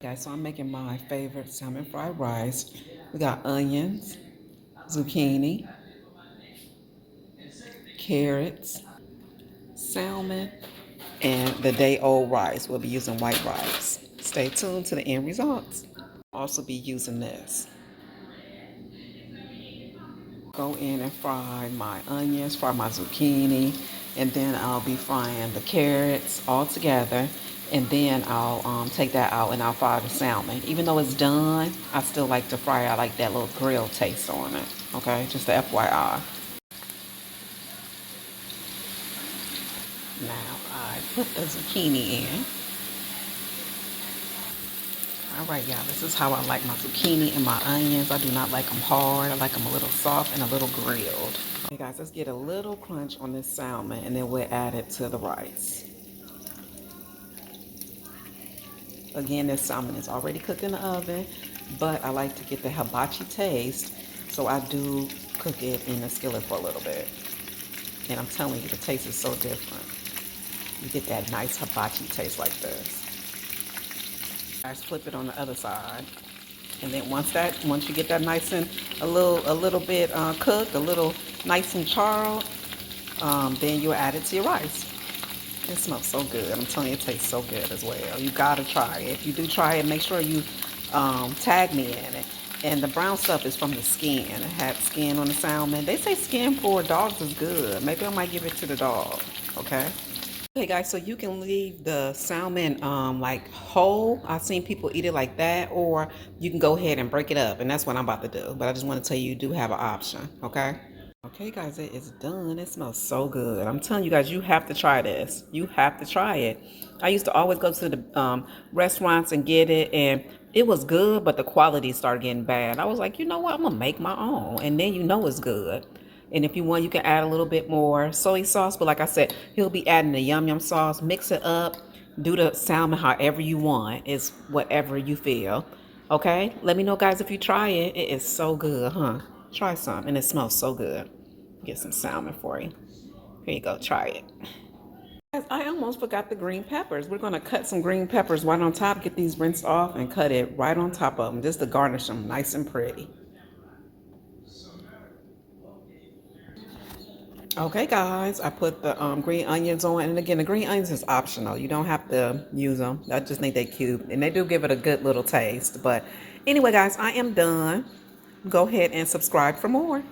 Guys, so I'm making my favorite salmon fried rice. We got onions, zucchini, carrots, salmon, and the day-old rice. We'll be using white rice. Stay tuned to the end results. I'll also be using this. Go in and fry my onions, fry my zucchini, and then I'll be frying the carrots all together. And then I'll take that out and I'll fry the salmon. Even though it's done, I still like to fry it. I like that little grill taste on it. Okay, just the FYI. Now I put the zucchini in. All right, y'all, this is how I like my zucchini and my onions. I do not like them hard. I like them a little soft and a little grilled. Okay, guys, let's get a little crunch on this salmon and then we'll add it to the rice. Again, this salmon is already cooked in the oven, but I like to get the hibachi taste, so I do cook it in the skillet for a little bit. And I'm telling you, the taste is so different. You get that nice hibachi taste like this. Guys, flip it on the other side, and then once you get that nice and a little bit cooked, a little nice and charred, then you'll add it to your rice. It smells so good. I'm telling you, it tastes so good as well. You gotta try it. If you do try it, make sure you tag me in it. And the brown stuff is from the skin. It had skin on the salmon. They say skin for dogs is good. Maybe I might give it to the dog. Okay. Okay, guys, so you can leave the salmon like whole. I've seen people eat it like that, or you can go ahead and break it up, and that's what I'm about to do. But I just want to tell you, you do have an option. Okay. Okay, guys, it is done. It smells so good. I'm telling you guys, you have to try this. You have to try it. I used to always go to the restaurants and get it, and it was good, but the quality started getting bad. I was like, you know what? I'm going to make my own, and then you know it's good. And if you want, you can add a little bit more soy sauce. But like I said, he'll be adding the yum yum sauce. Mix it up. Do the salmon however you want. It's whatever you feel. Okay? Let me know, guys, if you try it. It is so good, huh? Try some. And it smells so good. Get some salmon for you. Here you go. Try it. Guys, I almost forgot the green peppers. We're going to cut some green peppers right on top. Get these rinsed off and cut it right on top of them. Just to garnish them nice and pretty. Okay, guys, I put the green onions on, and again, the green onions is optional. You don't have to use them. I just think they're cute, and they do give it a good little taste. But anyway, guys, I am done. Go ahead and subscribe for more.